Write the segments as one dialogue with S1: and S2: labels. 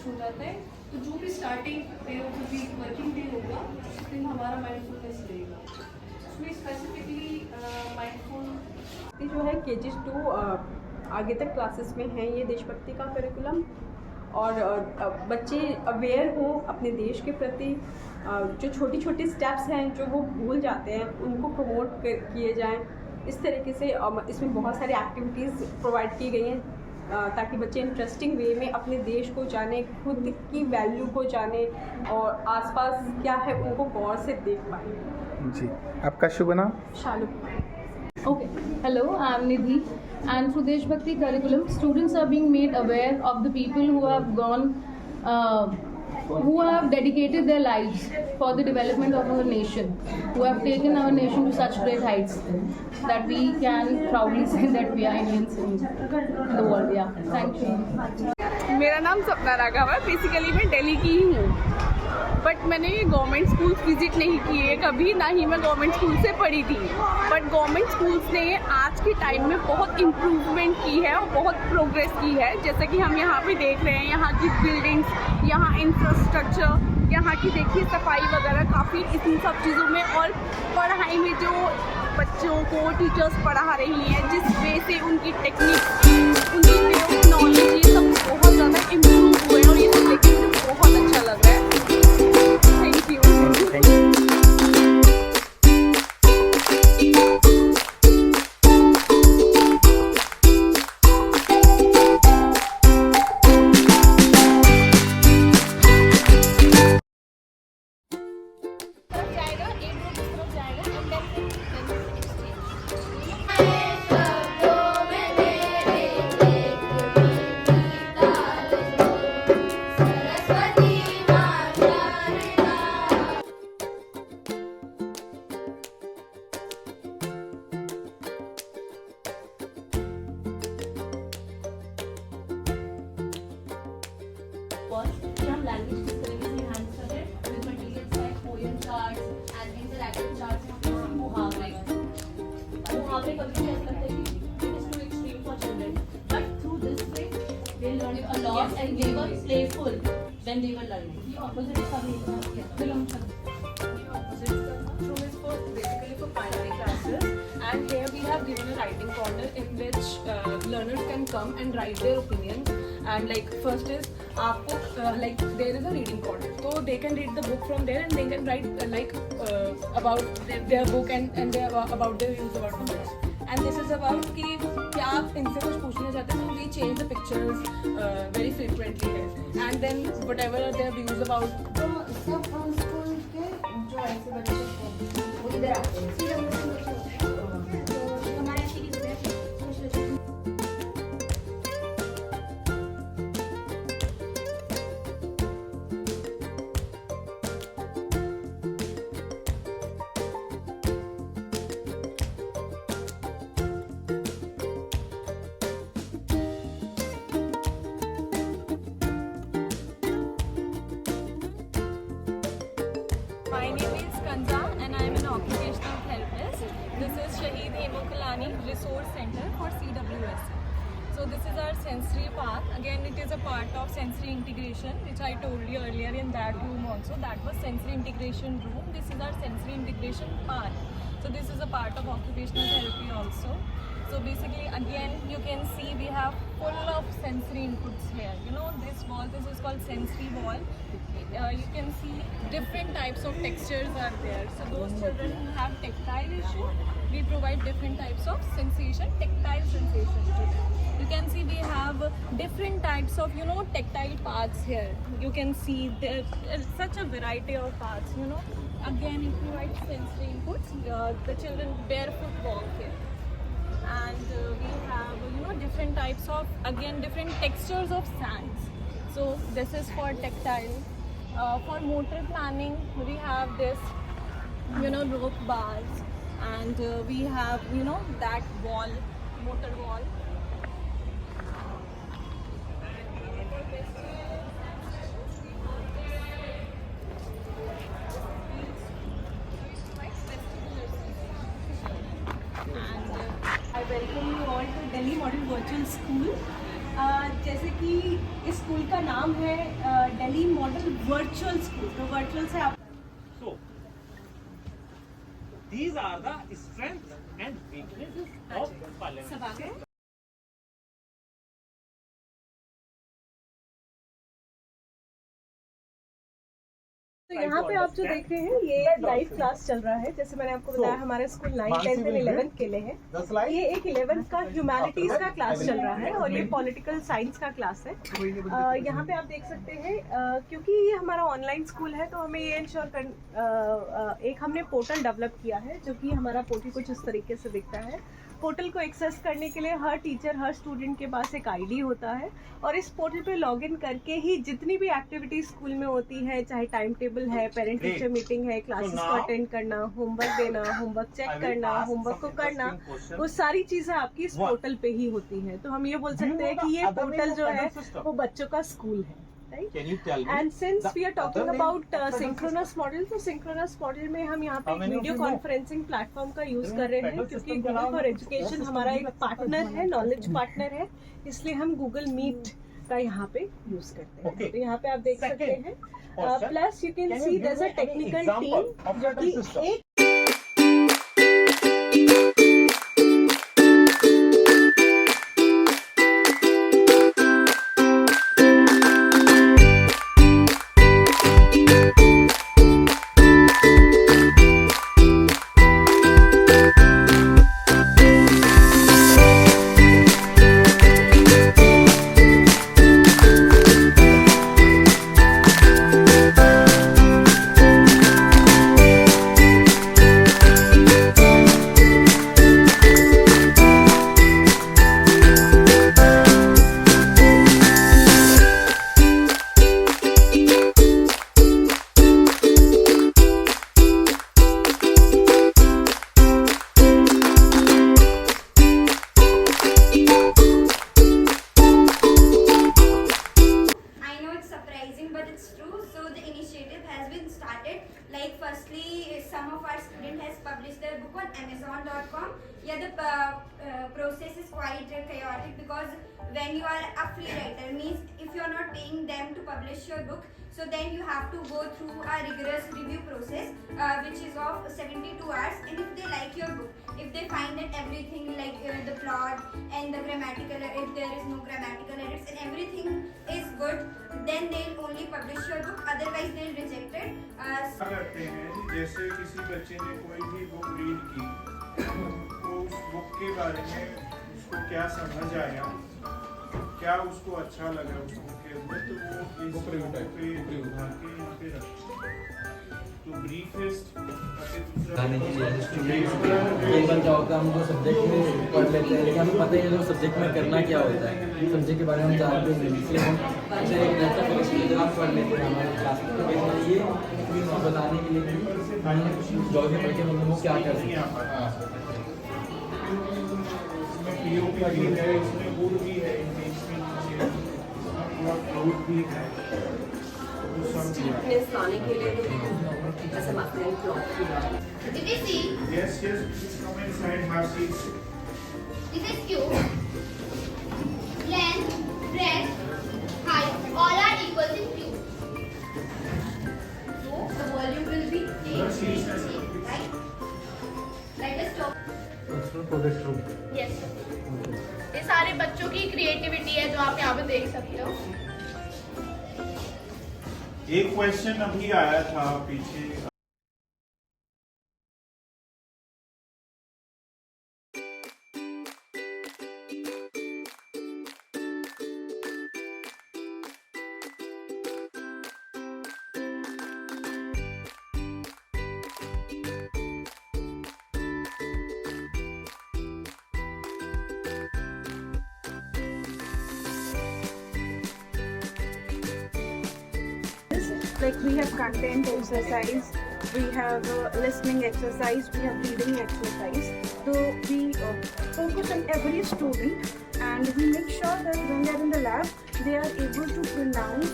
S1: हो जाता है। तो जो भी starting day of the week working day होगा उस दिन हमारा माइंडफुलनेस रहेगा। उसमें स्पेसिफिकली माइंडफुल
S2: जो है KG 2 आगे तक क्लासेस में है ये देशभक्ति का करिकुलम, और बच्चे अवेयर हो अपने देश के प्रति। जो छोटी छोटी स्टेप्स हैं जो वो भूल जाते हैं उनको प्रमोट किए जाएं। इस तरीके से इसमें बहुत सारी एक्टिविटीज़ प्रोवाइड की गई हैं ताकि बच्चे इंटरेस्टिंग वे में अपने देश को जाने, खुद की वैल्यू को जाने और आसपास क्या है उनको गौर से देख पाएँ।
S3: जी, आपका शुभ नाम?
S2: शालू।
S4: Okay. Hello, I am Nidhi, and through Deshbhakti curriculum, students are being made aware of the people who have gone, who have dedicated their lives for the development of our nation, who have taken our nation to such great heights that we can proudly say that we are Indians in the world. Yeah, thank you.
S5: मेरा नाम सपना राघव है। Basically मैं दिल्ली की ही हूँ, but मैंने government schools visit नहीं किए कभी, ना ही मैं गवर्नमेंट स्कूल से पढ़ी थी। बट गवर्नमेंट स्कूल्स ने आज के टाइम में बहुत इम्प्रूवमेंट की है और बहुत प्रोग्रेस की है। जैसे कि हम यहाँ पे देख रहे हैं, यहाँ की बिल्डिंग्स, यहाँ इंफ्रास्ट्रक्चर, यहाँ की देखिए सफाई वगैरह काफ़ी इन सब चीज़ों में, और पढ़ाई में जो बच्चों को टीचर्स पढ़ा रही हैं, जिस वे से उनकी टेक्निक, उनकी वे ऑफ नॉलेज, ये सब बहुत ज़्यादा इम्प्रूव हुए हैं और ये सब देखने में बहुत अच्छा लग रहा है। Thank you.
S4: कि हम लैंग्वेज किस तरीके से हैंडल कर रहे हैं with materials like poem charts and interactive charts. मुहावरे कभी भी ऐसा लगता है कि it is too extreme for children, but through this way they learn a lot and they were playful when they were learning. ये ऑपोजिट का भी बिलोंग करता है।
S1: primary classes, and here we have given a writing corner in which learners can come and write their opinion. And like first is आपको like there is a reading corner, so they can read the book from there and they can write about their book and their about their views about the book. And this is about कि क्या आप इनसे कुछ पूछना चाहते हैं, so we change the pictures very frequently here, and then whatever are their views about.
S6: तो सब स्कूल के जो ऐसे बच्चे हैं वो इधर आते हैं, फिर हम लोग तो हमारे ऐसी की
S1: My name is Kanza and I am an occupational therapist. This is Shaheed Hemokalani Resource Center for CWS. So this is our sensory path. Again, it is a part of sensory integration, which I told you earlier in that room also. That was sensory integration room. This is our sensory integration path. So this is a part of occupational therapy also. So basically, again, you can see we have full of sensory inputs here. You know, this wall, this is called sensory wall. You can see different types of textures are there. So those children who have tactile issue, we provide different types of sensation, tactile sensation to them. You can see we have different types of, you know, tactile paths here. You can see there is such a variety of paths, you know. Again, it provides sensory inputs. The children barefoot walk here. And we have, you know, different types of, again, different textures of sands. So this is for tactile. For motor planning, we have this, you know, rope bars, and we have, you know, that wall, motor wall. And I welcome you all to Delhi Model Virtual School.
S3: जैसे कि इस school का नाम है Delhi model virtual school, तो virtual से आप
S7: So, these are the strengths and weaknesses of parliament.
S3: सब आ गए। तो यहाँ पे आप जो देख रहे हैं ये लाइव क्लास चल रहा है। जैसे मैंने आपको बताया हमारा school 9th 10th and 11th के लिए है। ये एक 11th का ह्यूमैनिटीज का क्लास चल रहा है और ये पॉलिटिकल साइंस का क्लास है। यहाँ पे आप देख सकते हैं क्योंकि ये हमारा ऑनलाइन स्कूल है तो हमें ये इंश्योर कर एक हमने पोर्टल डेवलप किया है जो कि हमारा पोर्टल कुछ इस तरीके से दिखता है। पोर्टल को एक्सेस करने के लिए हर टीचर हर स्टूडेंट के पास एक आईडी होता है और इस पोर्टल पे लॉगिन करके ही जितनी भी एक्टिविटीज स्कूल में होती है, चाहे टाइम टेबल है, पेरेंट टीचर मीटिंग है, क्लासेस को अटेंड करना, होमवर्क देना, होमवर्क चेक करना, होमवर्क को करना, वो सारी चीजें आपकी इस पोर्टल पे ही होती हैं। तो हम ये बोल सकते हैं कि ये पोर्टल जो है वो बच्चों का स्कूल है। And since we are talking about synchronous model, तो सिंक्रोनस मॉडल में हम यहाँ पे वीडियो कॉन्फ्रेंसिंग प्लेटफॉर्म का यूज कर रहे हैं क्योंकि गूगल फॉर एजुकेशन हमारा एक पार्टनर है, नॉलेज पार्टनर है, इसलिए हम गूगल मीट का यहाँ पे यूज करते हैं। तो यहाँ पे आप देख सकते हैं plus you can see there is a technical team जो कि एक
S6: but it's true. So the initiative has been started. Like firstly, some of our student has published their book on Amazon.com. Yeah, the process is quite chaotic because when you are a free writer, means if you are not paying them to publish your book, so then you have to go through a rigorous review process, which is of 72 hours. And if they like your book, if they find that everything like the plot and the grammatical, if there is no grammatical edits and everything is good, then they'll only publish your book. Otherwise, they'll reject it.
S8: करते हैं जैसे किसी बच्चे ने कोई भी book read की तो उस बुक के बारे में उसको क्या समझ आया, क्या उसको अच्छा लगा उस बुक के अंदर, तो वो इस बुक पे उठा के यहाँ पे रखते हैं। तो ब्रीफेस्ट
S9: गाने की कई बार क्या होता है, हम जो सब्जेक्ट में पढ़ लेते हैं लेकिन हमें पता ही नहीं सब्जेक्ट में करना क्या होता है, सब्जेक्ट के बारे में हम जानते नहीं, इसलिए हम पढ़ लेते हैं हमारे क्लास में। ये बताने के लिए कि हम जॉग्रफी पढ़ के हम लोग क्या कर सकते हैं।
S8: पीओपी भी है, इसमें वुड भी है, भी है,
S2: स्टीपनेस लाने के लिए जैसे मसलन clock.
S6: Did you see?
S8: Yes, please come inside, have seats.
S6: This is cube. Length, breadth, height, all are equal in cube. So the volume will be same, right? Let us talk. Yes.
S5: ये सारे बच्चों की creativity है जो आप यहाँ पे देख सकते हो।
S8: एक क्वेश्चन अभी आया था पीछे,
S3: like we have content exercise, we have listening exercise, we have reading exercise. So we focus on every student and we make sure that when they are in the lab, they are able to pronounce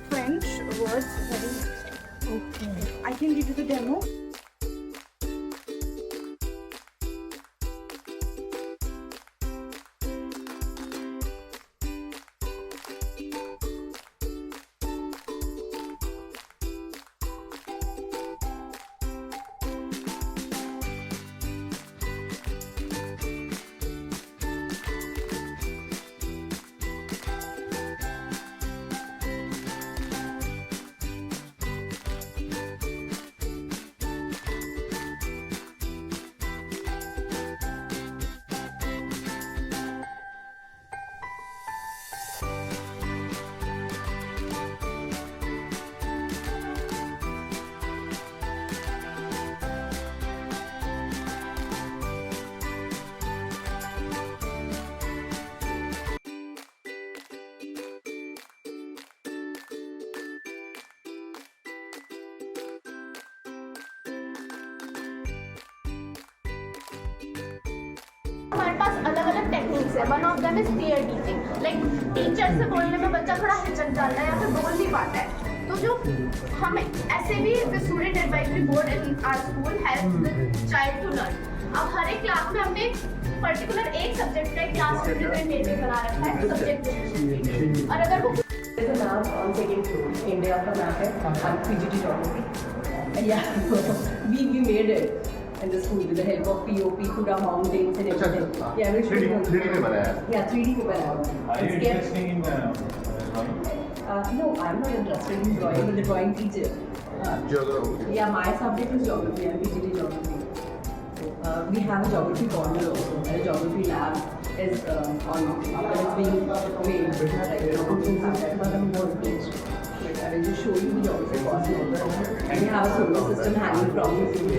S3: French words very nicely. Okay. I can give you the demo.
S10: है. One of them is peer teaching. Like teacher से बोलने में बच्चा थोड़ा हिचक जाता है या फिर बोल नहीं पाता है. तो जो हम ऐसे भी the student advisory board in our school helps the child to learn. अब हर एक क्लास में हमने पर्टिकुलर एक सब्जेक्ट का क्लास रिप्रेजेंटेटिव बना रखा है सब्जेक्ट. और अगर वो
S2: There's a map on second floor. India का map है on PGT geography. Yeah, we made it in the school with the help of POP, Kura mountains and everything. Yeah, we should. 3D में बनाया. Yeah, 3D में बनाया.
S8: Are you interested in drawing?
S2: No, I'm not interested in drawing, but the drawing teacher.
S11: Geography.
S2: Yeah, my subject is geography. I'm PGT geography. We have a geography corner also. And a geography lab is on. And it's being made. But I'm more pleased. I will just show you the geography corner. And we have a solar system hanging from the ceiling.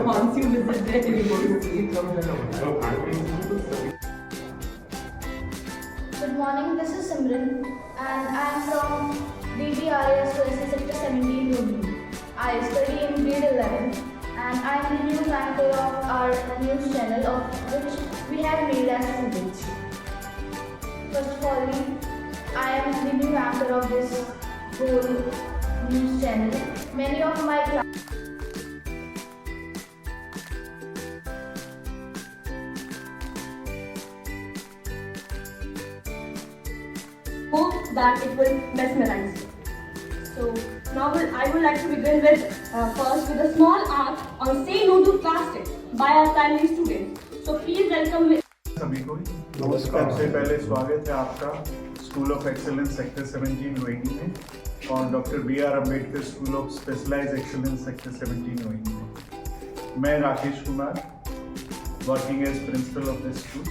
S2: Once you visit there, you will see it.
S10: Good morning, this is Simran and I am from DBRS Sector 17 UB. I study in grade 11 and I am the new anchor of our news channel of which we have made as students. First of all, I am the new anchor of this whole news channel. Many of my
S12: hope that it will mesmerize you. So now I would like to begin with first with a small art on Say No to Plastic by our primary students. So please welcome with
S8: सभी को सबसे पहले स्वागत है आपका school of excellence sector 17 Rohini में और doctor BR Ambedkar school of specialised excellence sector 17 Rohini में. मैं Rakesh Kumar working as principal of this school.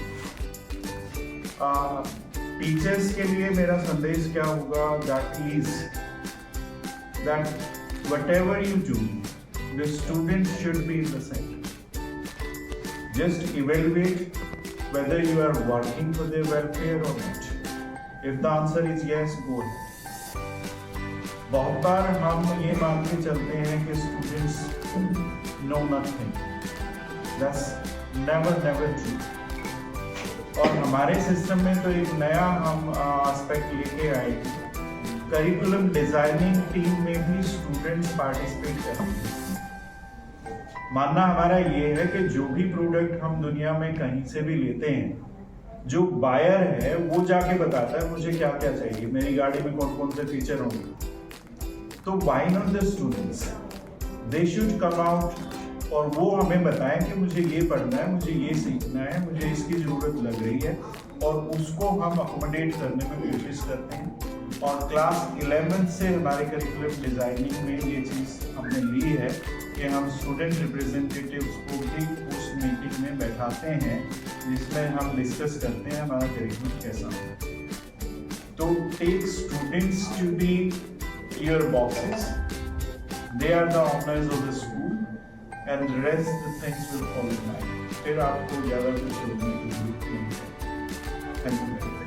S8: Teachers के लिए मेरा संदेश क्या होगा, that is that whatever you do the student should be in the centre. Just evaluate whether you are working for their welfare or not. If the answer is yes, go ahead. बहुत बार हम ये मान के चलते हैं कि students know nothing. That's never true. और हमारे सिस्टम में तो एक नया हम एस्पेक्ट लेके आए. करिकुलम डिजाइनिंग टीम में भी स्टूडेंट्स पार्टिसिपेट करेंगे. मानना हमारा ये है कि जो भी प्रोडक्ट हम दुनिया में कहीं से भी लेते हैं, जो बायर है वो जाके बताता है मुझे क्या क्या चाहिए, मेरी गाड़ी में कौन कौन से फीचर होंगे. तो why not the students, they should come out और वो हमें बताएं कि मुझे ये पढ़ना है, मुझे ये सीखना है, मुझे इसकी ज़रूरत लग रही है और उसको हम अकोमोडेट करने में कोशिश करते हैं. और क्लास 11 से हमारे करिकुलम डिज़ाइनिंग में ये चीज़ हमने ली है कि हम स्टूडेंट रिप्रेजेंटेटिव्स को भी उस मीटिंग में बैठाते हैं जिसमें हम डिस्कस करते हैं हमारा करिकुलम कैसा होगा. तो take students to be your bosses, they are the owners of the school and the rest the things will follow in life. फिर आपको ज़्यादा कुछ करने की जरूरत नहीं है. Thank you.